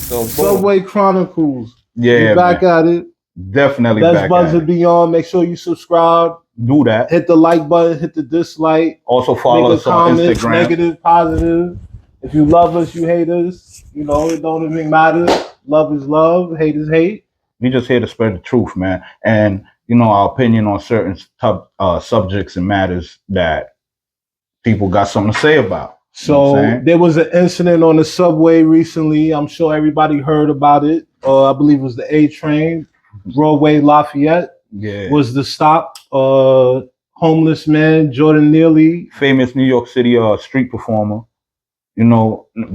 So boom. Subway Chronicles. Yeah, We back man. at it. Definitely Best back Buds at and it. Beyond. Make sure you subscribe. Do that. Hit the like button. Hit the dislike. Also follow Make a us on comment. Instagram. Negative, positive. If you love us, you hate us. You know, it don't even matter. Love is love. Hate is hate. We just here to spread the truth, man, and our opinion on certain subjects and matters that people got something to say about. So there was an incident on the subway recently. I'm sure everybody heard about it. I believe it was the A train, Broadway Lafayette. Yeah. Was the stop. Homeless man Jordan Neely, famous New York City street performer. Allegedly.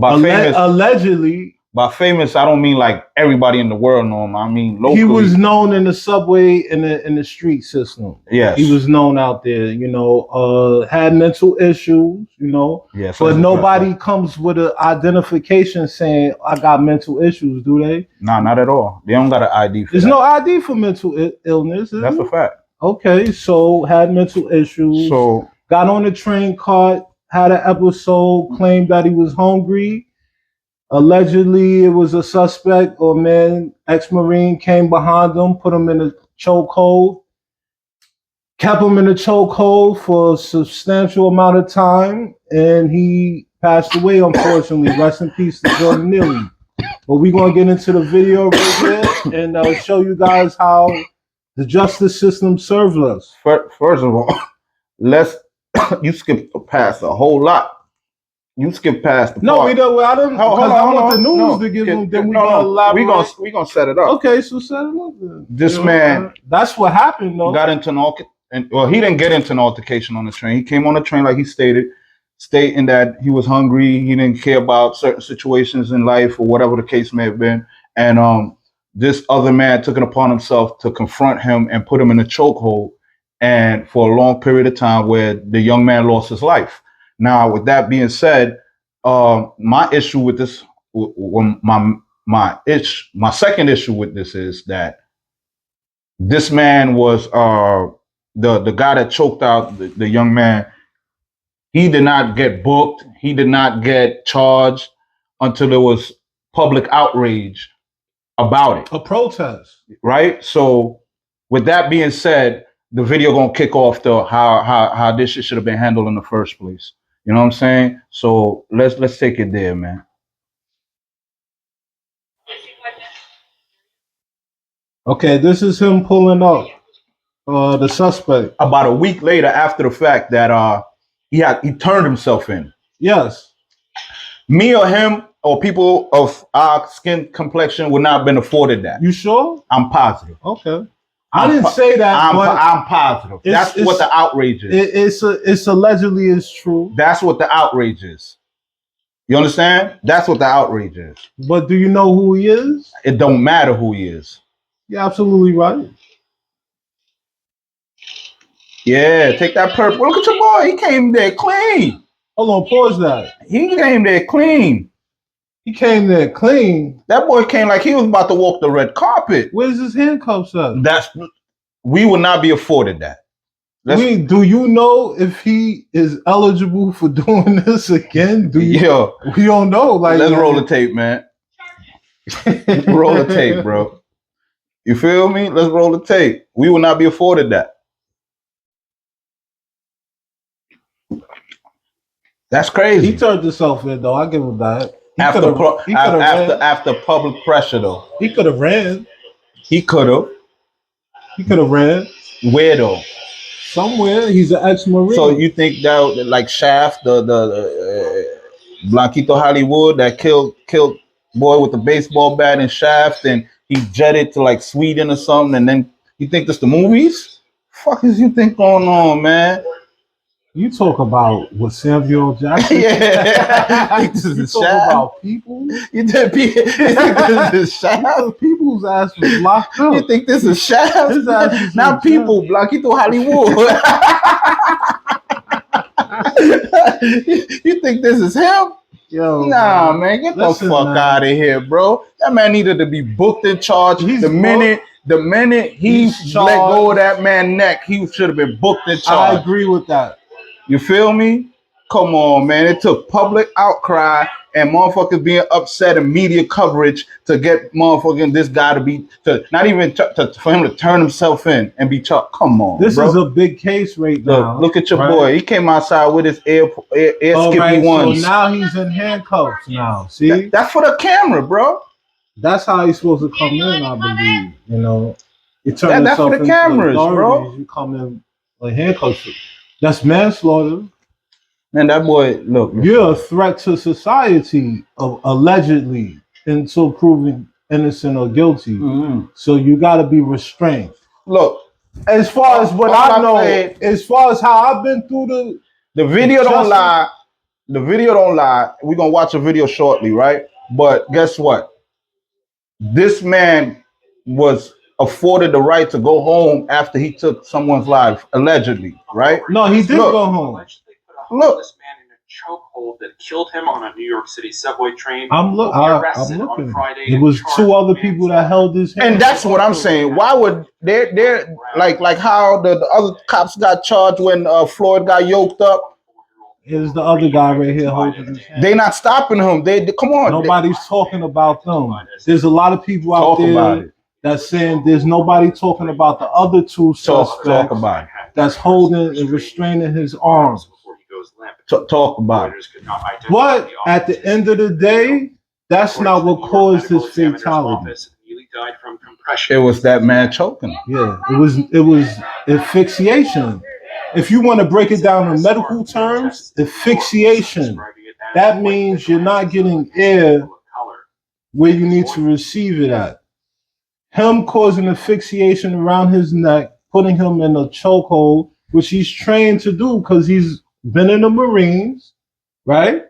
By famous, I don't mean like everybody in the world know him. I mean locally. He was known in the subway in the street system. Yes. He was known out there, had mental issues, Yes. But nobody comes with an identification saying I got mental issues, do they? Nah, not at all. They don't got an ID for There's that. no ID for mental illness. That's a fact. Okay, so had mental issues. So got on the train cart, had an episode, claimed that he was hungry. Allegedly, it was a suspect or man, ex-Marine, came behind him, put him in a chokehold, kept him in a chokehold for a substantial amount of time, and he passed away, unfortunately. Rest in peace to Jordan Neely. But we're going to get into the video right here and show you guys how the justice system serves us. First of all, you skipped past a whole lot. You skip past the part. No, we don't. I don't. Because I want the news to give them. Then we're gonna elaborate. We gonna set it up. Okay, so set it up. Then. This man. That's what happened, though. Got into an he didn't get into an altercation on the train. He came on the train like he stated, stating that he was hungry. He didn't care about certain situations in life or whatever the case may have been. And this other man took it upon himself to confront him and put him in a chokehold, and for a long period of time where the young man lost his life. Now, with that being said, my issue with this, my second issue with this is that this man was the guy that choked out the young man. He did not get booked. He did not get charged until there was public outrage about it. A protest, right? So, with that being said, the video gonna kick off to how this shit should have been handled in the first place. You know what I'm saying? So let's take it there, man. Okay, this is him pulling up the suspect. About a week later, after the fact that he turned himself in. Yes. Me or him or people of our skin complexion would not have been afforded that. You sure? I'm positive. Okay. I didn't say that. I'm positive. That's what the outrage is. It's allegedly is true. That's what the outrage is. You understand? That's what the outrage is. But do you know who he is? It don't matter who he is. You're absolutely right. Yeah, take that purple. Look at your boy. He came there clean. Hold on, pause that. He came there clean. He came there clean. That boy came like he was about to walk the red carpet. Where's his handcuffs at? We would not be afforded that. Do you know if he is eligible for doing this again? We don't know. Let's roll the tape, man. Roll the tape, bro. You feel me? Let's roll the tape. We will not be afforded that. That's crazy. He turned himself in, though. I give him that. After public pressure, though. He could have ran. He could have. He could have ran. Where though? Somewhere. He's an ex-Marine. So you think that like Shaft, the Blanquito Hollywood that killed boy with the baseball bat and Shaft, and he jetted to like Sweden or something, and then you think this the movies? Fuck is you think going on, man? You talk about what Samuel Jackson. Yeah, this is you a talk Shaft. about people. You think this is Shaft? People's ass was locked up. You think this is Shaft? His ass was not people. Blanquito Hollywood. You think this is him? Yo, nah, man, get the fuck out of here, bro. That man needed to be booked and charged. The minute he let go of that man's neck, he should have been booked and charged. I agree with that. You feel me? Come on, man. It took public outcry and motherfuckers being upset and media coverage to get motherfucking this guy to not even for him to turn himself in and be chucked. Come on, This bro. is a big case right now. Look at your right? boy. He came outside with his air All skippy right, ones. so now he's in handcuffs now. See? That's for the camera, bro. That's how he's supposed to come in, I believe. You know, you turn That's yourself for the into cameras, bro. authorities, you come in like handcuffs. That's manslaughter. Man, that boy, look. You're a threat to society, allegedly, until proven innocent or guilty. Mm-hmm. So you got to be restrained. Look, As far as what I know, as far as how I've been through the video don't lie. The video don't lie. We're gonna watch a video shortly, right? But guess what? This man was afforded the right to go home after he took someone's life, allegedly, right? No, he did go home. Look, this man in a chokehold that killed him on a New York City subway train. I'm looking. It was two other people that held his hand. and that's what I'm saying. Why would they're like how the other cops got charged when Floyd got yoked up? Is the other guy right here holding his hand? They not stopping him. They come on. Nobody's talking about them. There's a lot of people out there that's saying there's nobody talking about the other two suspects Talk about it. that's holding and restraining his arms. Talk about it. But at the end of the day, that's not what caused his fatality. It was that man choking. Yeah, it was asphyxiation. If you want to break it down in medical terms, asphyxiation. That means you're not getting air where you need to receive it at. Him causing asphyxiation around his neck, putting him in a chokehold, which he's trained to do because he's been in the Marines, right?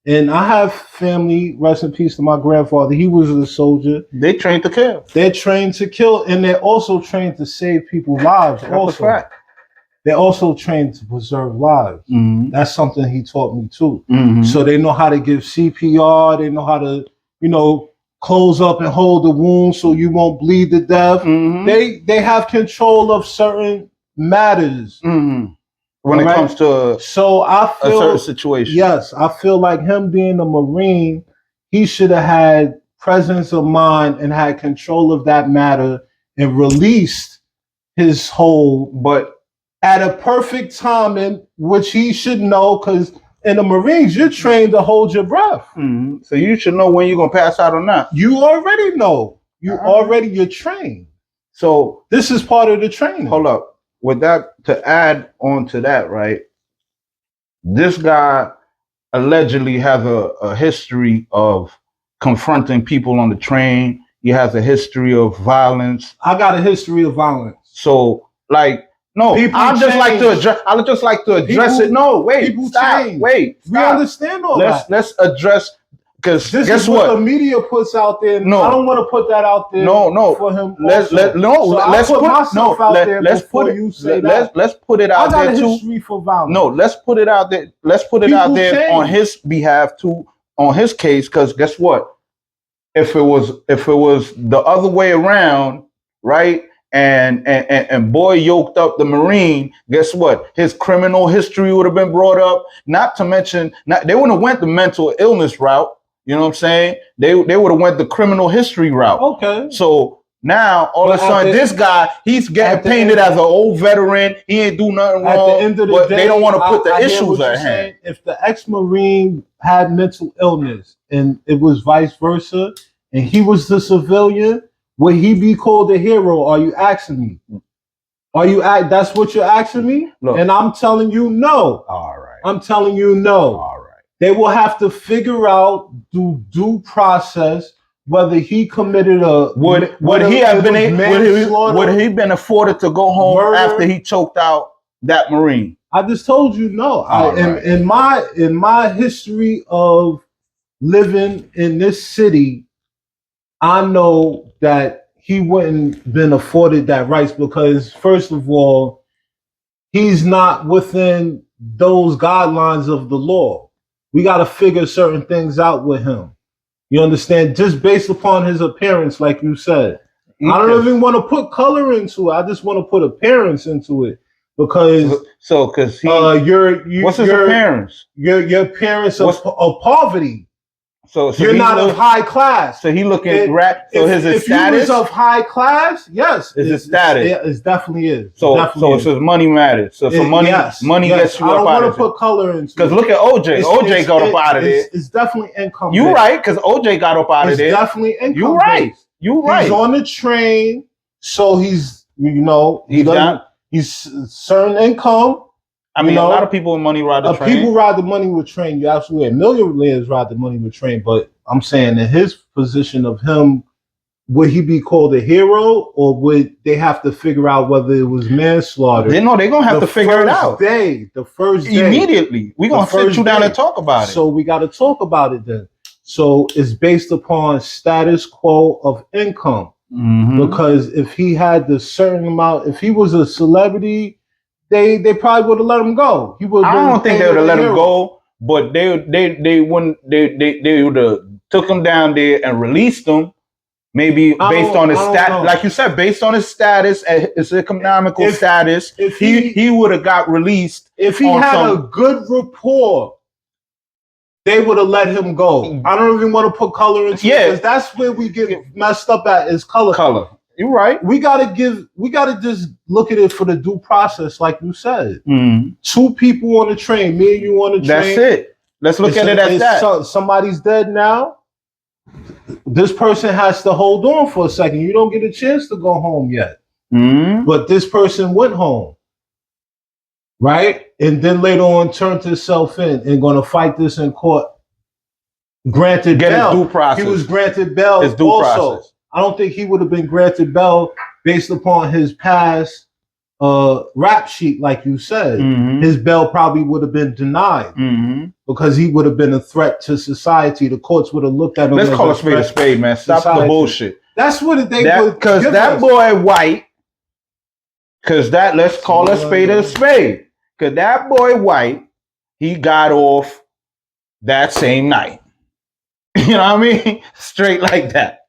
And I have family, rest in peace to my grandfather. He was a soldier. They trained to kill. They're trained to kill, and they're also trained to save people's lives. Also, they're also trained to preserve lives. Mm-hmm. That's something he taught me too. Mm-hmm. So they know how to give CPR. They know how to, close up and hold the wound so you won't bleed to death. Mm-hmm. They have control of certain matters. Mm-hmm. When it comes to so I feel, a certain situation. Yes, I feel like him being a Marine, he should have had presence of mind and had control of that matter and released his hold, but at a perfect time, in which he should know, because in the Marines, you're trained to hold your breath. Mm-hmm. So you should know when you're gonna pass out or not. You already know. You're trained. So this is part of the training. Hold up. With that, to add on to that, right? This guy allegedly has a history of confronting people on the train. He has a history of violence. I got a history of violence. So, I just like to address it. No, wait, stop. Wait, stop. We understand all that. Let's address, because this guess is what the media puts out there. No, I don't want to put that out there. No, for him. Let's put it out I got there a too. History for violence. No, let's put it out there. Let's put it out there on his behalf too, on his case. Because guess what? If it was the other way around, right? And boy yoked up the Marine, guess what? His criminal history would have been brought up. Not to mention, they wouldn't have went the mental illness route. You know what I'm saying? They would have went the criminal history route. Okay. So now all of a sudden, this guy, he's getting painted as an old veteran. He ain't do nothing wrong. At the end of the day, they don't want to put the issues at hand. If the ex-Marine had mental illness and it was vice versa, and he was the civilian, would he be called a hero? Are you asking me? That's what you're asking me? Look, and I'm telling you no. All right. I'm telling you no. All right. They will have to figure out due process whether he committed would he been afforded to go home after he choked out that Marine? I just told you no. In my history of living in this city, I know that he wouldn't been afforded that rights because, first of all, he's not within those guidelines of the law. We got to figure certain things out with him. You understand? Just based upon his appearance, like you said. I don't even want to put color into it. I just want to put appearance into it. because So, because he, what's what's his appearance? your parents What's- of poverty. So You're he not of high class. So he looking If- rat. So his if status. you was of high class, yes, Is his status. It definitely is. So definitely it's his money matters. So money gets you I don't up out want of to put color into. Because it. look at OJ. OJ got up out of there. It's definitely income. You based. right? Because OJ got up out of It's there. definitely income. You right. based. You right. He's on the train, so he's he's certain income. I mean, a lot of people with money ride the train. People ride the money with train. You're absolutely right. Millionaires ride the money with train. But I'm saying in his position of him, would he be called a hero, or would they have to figure out whether it was manslaughter? They're gonna have to figure it out. The first day, immediately. We're gonna sit you down and talk about it. So we got to talk about it then. So it's based upon status quo of income. Mhm. Because if he had the certain amount, if he was a celebrity, they probably would have let him go. He would. I don't think they would have let him go, but they wouldn't. They would have took him down there and released him. Maybe based on his status, like you said, based on his status, his economical status, if he would have got released. If he had a good rapport, they would have let him go. I don't even want to put color into it, because that's where we get messed up at, is color. You're right. We gotta just look at it for the due process, like you said. Mm. Two people on the train, me and you on the train. That's it. Let's look at it as that. Somebody's dead now. This person has to hold on for a second. You don't get a chance to go home yet. Mm. But this person went home. Right? And then later on turned himself in and going to fight this in court. Granted bail. His due process. He was granted bail his due also. Process. I don't think he would have been granted bail based upon his past rap sheet, like you said. Mm-hmm. His bail probably would have been denied because he would have been a threat to society. The courts would have looked at him. Let's call a spade, man. Stop the bullshit. That's what they would. Because that boy white. Because let's call a spade. Because that boy white, he got off that same night. You know what I mean? Straight like that.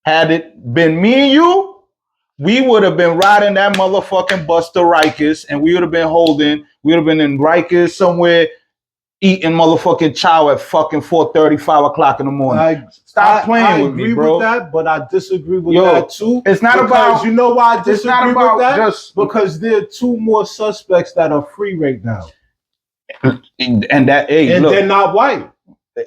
Had it been me and you, we would have been riding that motherfucking bus to Rikers, and we would have been in Rikers somewhere eating motherfucking chow at fucking 4:30, 5 o'clock in the morning. Stop playing with me, bro. I agree with that, but I disagree with that too. It's not about, you know why I disagree it's not about with that? Just because there are two more suspects that are free right now. And they're not white.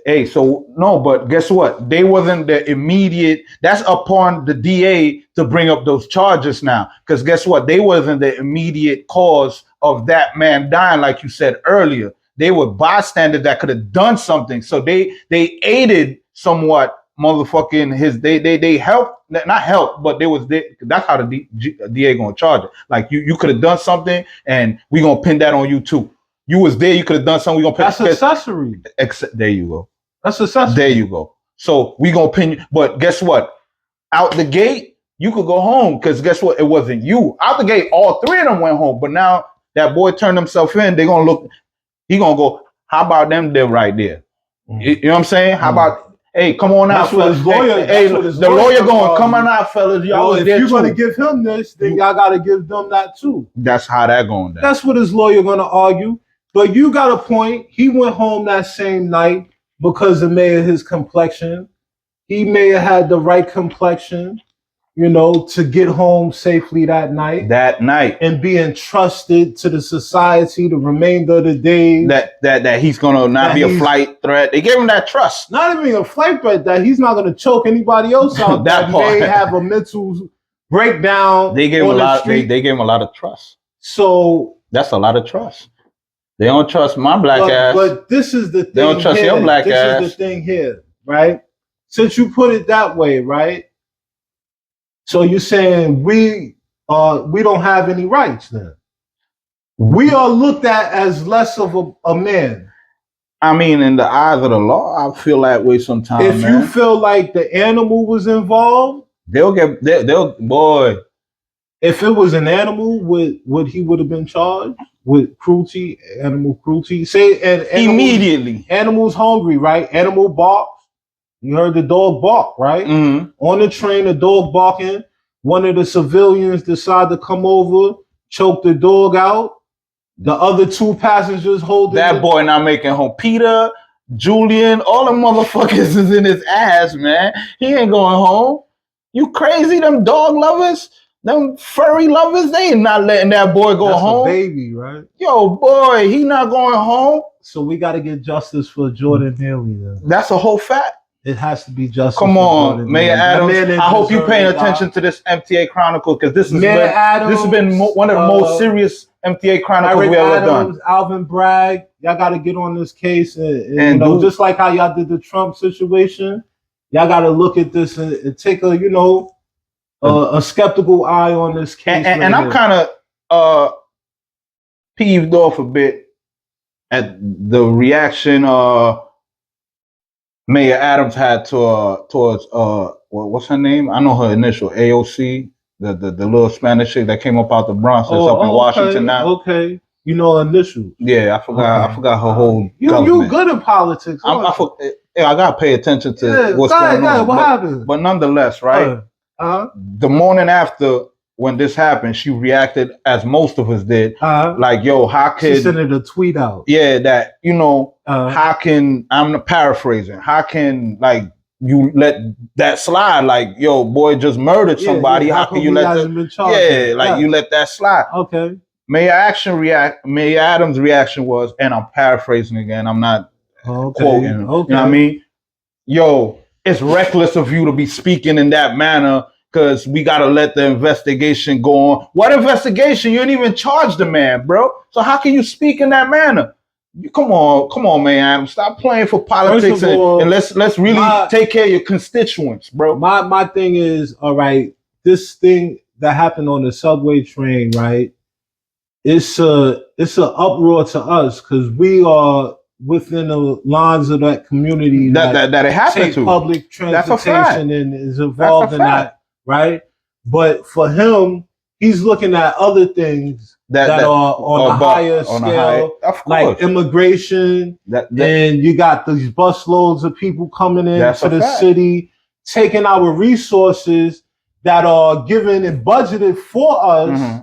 Hey, so no, but guess what? They wasn't the immediate. That's upon the DA to bring up those charges now. Because guess what? They wasn't the immediate cause of that man dying, like you said earlier. They were bystanders that could have done something. So they aided somewhat. Motherfucking they helped, not help, but that's how the DA gonna charge it. Like you could have done something, and we gonna pin that on you too. You was there. You could have done something. We gonna pin. That's accessory. There you go. That's accessory. There you go. So we gonna pin you. But guess what? Out the gate, you could go home, because guess what? It wasn't you. Out the gate, all three of them went home. But now that boy turned himself in. They gonna look. He gonna go. How about them? They're right there. You know what I'm saying? How about? Hey, come on out, fellas. The lawyer going, come on out, fellas. Y'all was there too. If you're going to give him this, then y'all got to give them that too. That's how that going down. That's what his lawyer going to argue. But you got a point. He went home that same night because of his complexion. He may have had the right complexion, to get home safely that night. And be entrusted to the society the remainder of the day. That he's gonna not be a flight threat. They gave him that trust. Not even a flight threat, that he's not gonna choke anybody else out that may have a mental breakdown. They gave him a lot. They gave him a lot of trust. So that's a lot of trust. They don't trust my black ass. But this is the thing. They don't trust your black ass. This is the thing here, right? Since you put it that way, right? So you're saying we don't have any rights then? We are looked at as less of a man. I mean, in the eyes of the law, I feel that way sometimes. If you feel like the animal was involved, they'll boy. If it was an animal, would he have been charged with cruelty, animal cruelty? Say immediately. Animal's hungry, right? Animal barks. You heard the dog bark, right? Mm-hmm. On the train, the dog barking. One of the civilians decide to come over, choked the dog out. The other two passengers holding That boy not making home. Peter, Julian, all them motherfuckers is in his ass, man. He ain't going home. You crazy? Them dog lovers, them furry lovers, they ain't not letting that boy go That's home. a baby, right? Yo, boy, he not going home. So we got to get justice for Jordan Neely. Then That's a whole fact. it has to be justice. Come for on, Jordan Mayor Neely. That man Adams. didn't I hope you're deserve paying to die. attention to this MTA Chronicle because this is Mayor Adams, one of the most serious MTA Chronicles Eric we ever Adams, done. Alvin Bragg, y'all got to get on this case and And you know, do- just like how y'all did the Trump situation, y'all got to look at this and take a a skeptical eye on this case. And I'm kind of peeved off a bit at the reaction Mayor Adams had towards what's her name? I know her initial, AOC, the little Spanish chick that came up out the Bronx that's up in Washington now. Okay, you know initials. Yeah, I forgot her whole You government. good in politics? I gotta pay attention to Yeah, what's going on. What happened? But nonetheless, right? The morning after when this happened, she reacted as most of us did. Like, yo, how She could sent a tweet out. yeah, that how can I'm paraphrasing? How can like you let that slide? Like, yo, boy just murdered somebody. How can you let that? You let that slide? Okay. Mayor Adams' reaction was, and I'm paraphrasing again. I'm not quoting. You know what I mean? Yo, it's reckless of you to be speaking in that manner because we got to let the investigation go on. What investigation? You didn't even charge the man, bro. So how can you speak in that manner? Come on, man. Adam. Stop playing for politics and let's really take care of your constituents, bro. My thing is, all right, this thing that happened on the subway train, right? It's a uproar to us because we are within the lines of that community that it happened to. Public transportation and is involved in that, right? But for him, he's looking at other things that are on a higher scale, like immigration, and you got these bus loads of people coming in to the city, taking our resources that are given and budgeted for us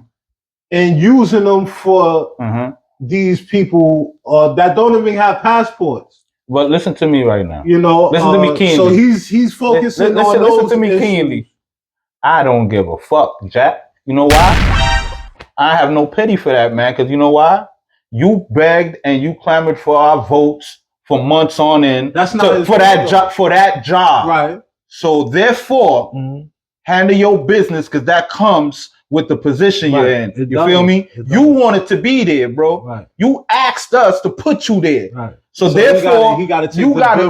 and using them for these people that don't even have passports. But listen to me right now. You know, listen to me keenly. So he's focusing on those listen to me keenly. I don't give a fuck, Jack. You know why? I have no pity for that man, because you know why? You begged and you clamored for our votes for months on end. That's not for that job. Right. So therefore, handle your business, because that comes with the position you're in. You feel me? You wanted to be there, bro. Right. You asked us to put you there. Right. So therefore, you gotta take you gotta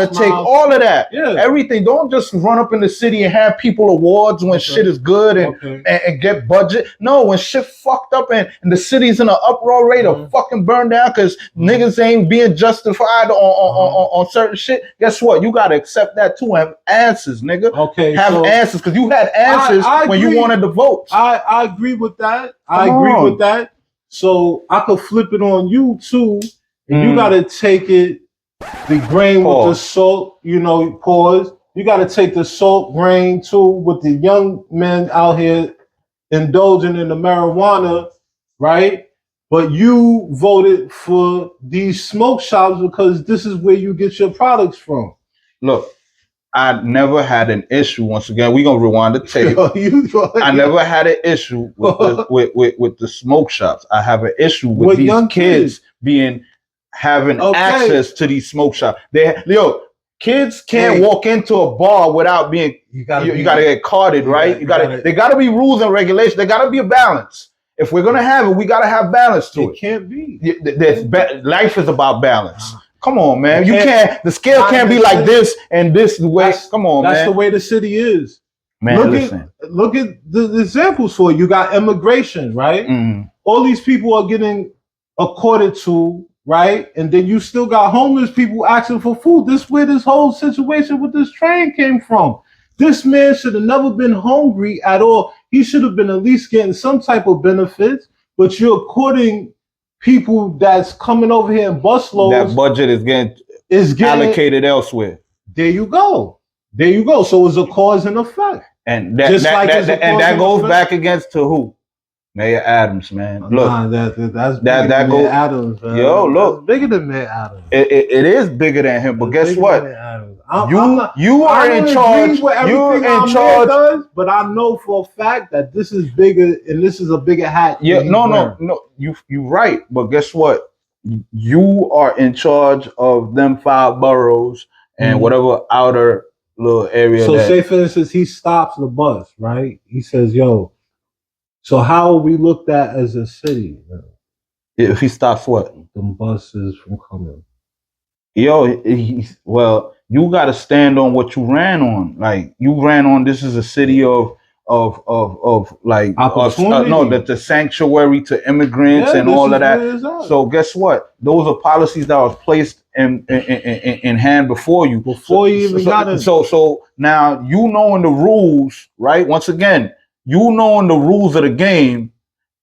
take all of that. Yeah. Everything. Don't just run up in the city and have people awards when shit is good and get budget. No, when shit fucked up and the city's in an uproar rate of fucking burn down because niggas ain't being justified on certain shit. Guess what? You gotta accept that too and have answers, nigga. Okay. Have answers, because you had answers when you wanted the votes. I agree with that. I agree with that. So I could flip it on you too, and you gotta take it the grain with the salt, pause. You gotta take the salt grain too with the young men out here indulging in the marijuana, right? But you voted for these smoke shops because this is where you get your products from. Look, I never had an issue. Once again, we're gonna rewind the tape. I never had an issue with the smoke shops. I have an issue with these young kids having access to these smoke shops. Kids can't walk into a bar without being. You gotta get carded, right? They gotta be rules and regulations. There gotta be a balance. If we're gonna have it, we gotta have balance to it. It can't be. Life is about balance. Come on, man. You can't. The scale can't be like this and this way. Come on, man. That's the way the city is. Man, listen. Look at the examples for it. You got immigration, right? All these people are getting accorded to, right? And then you still got homeless people asking for food. This is where this whole situation with this train came from. This man should have never been hungry at all. He should have been at least getting some type of benefits. But you're according people that's coming over here in busloads. That budget is getting allocated elsewhere. There you go. So it's a cause and effect. And that Just that, like that, it's that- and that opposing goes offense. back against to who? Mayor Adams, man. Look, Nah, that's bigger that than goes. Mayor Adams, man. Yo, look. That's bigger than Mayor Adams. It is bigger than him, but That's guess bigger what? than Mayor Adams. I'm You not, you I are don't in agree charge. with everything You're in our mayor charge. does, but I know for a fact that this is bigger, and this is a bigger hat. Yeah, that he's wearing. no. You right, but guess what? You are in charge of them 5 boroughs and Mhm. whatever outer little area. So, that, say for instance, he stops the bus, right? He says, "Yo, so how are we looked at as a city? if he stops what? Them buses from coming." Yo, well, you got to stand on what you ran on. Like you ran on. This is a city of like Opportunity. no, the sanctuary to immigrants Yeah, and this all is of that. what it is at. So guess what? Those are policies that was placed in hand before you. Before you even got in. So now you knowing the rules, right? Once again, you knowing the rules of the game,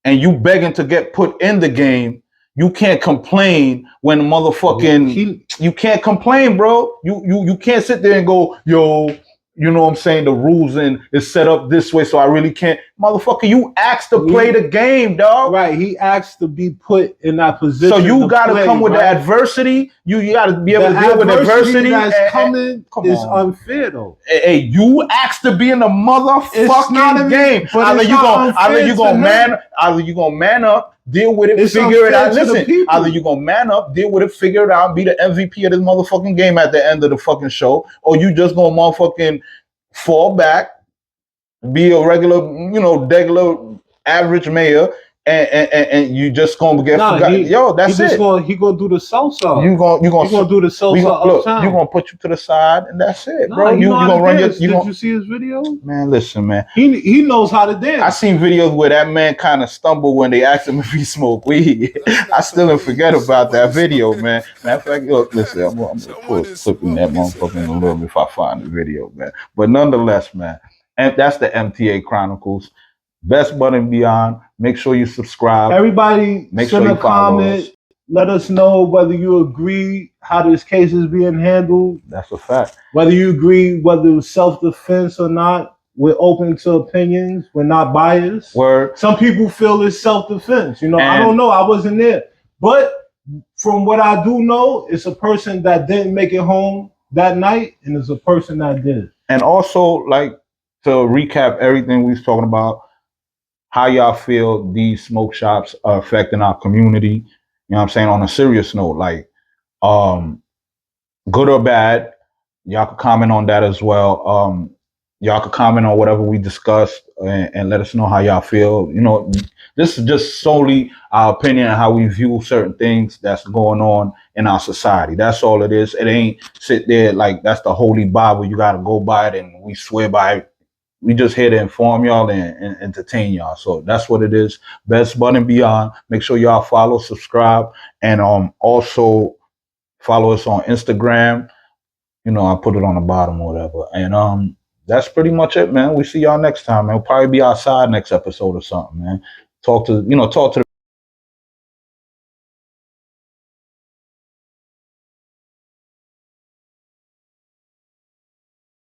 and you begging to get put in the game. You can't complain when motherfucking you can't complain, bro. You can't sit there and go, yo, you know what I'm saying? The rules and it's set up this way, so I really can't. Motherfucker, you asked to play the game, dog. Right, he asked to be put in that position. So you gotta play, come with the right? adversity. You gotta be able to deal with adversity. That's coming come is on. unfair though. Hey, you asked to be in the It's not motherfucking a- game. but Either it's you not gonna unfair man up, deal with it, It's figure it unfair out. to the Listen, people. either you gonna man up, deal with it, figure it out, and be the MVP of this motherfucking game at the end of the fucking show, or you just gonna motherfucking fall back, be a regular, regular average mayor, and you just gonna get forgotten. Yo, that's it. He gonna do the salsa. You gonna do the salsa look. uptown. You gonna put you to the side, and that's it, Nah, bro. he You know how gonna to run dance. your. Did you see his video? Man, listen, man. He knows how to dance. I seen videos where that man kind of stumbled when they asked him if he smoked weed. I still don't forget about that video, man. Matter of fact, look, listen, I'm gonna put a clip in that motherfucker in a little bit if I find the video, man. But nonetheless, man, and that's the MTA Chronicles. Best Button Beyond. Make sure you subscribe. Everybody, Make send sure a you follow comment. us. Let us know whether you agree how this case is being handled. That's a fact. Whether you agree whether it was self-defense or not. We're open to opinions. We're not biased. Word. Some people feel it's self-defense. I And- don't know. I wasn't there. But from what I do know, it's a person that didn't make it home that night, and it's a person that did. And also, like, to recap everything we was talking about, how y'all feel these smoke shops are affecting our community. You know what I'm saying? On a serious note, like, good or bad, y'all could comment on that as well. Y'all could comment on whatever we discussed and let us know how y'all feel. This is just solely our opinion and how we view certain things that's going on in our society. That's all it is. It ain't sit there like that's the holy Bible. You got to go by it and we swear by it. We just here to inform y'all and entertain y'all. So that's what it is. Best Button Beyond. Make sure y'all follow, subscribe, and also follow us on Instagram. I put it on the bottom or whatever. And that's pretty much it, man. We see y'all next time, man. We'll probably be outside next episode or something, man. Talk to the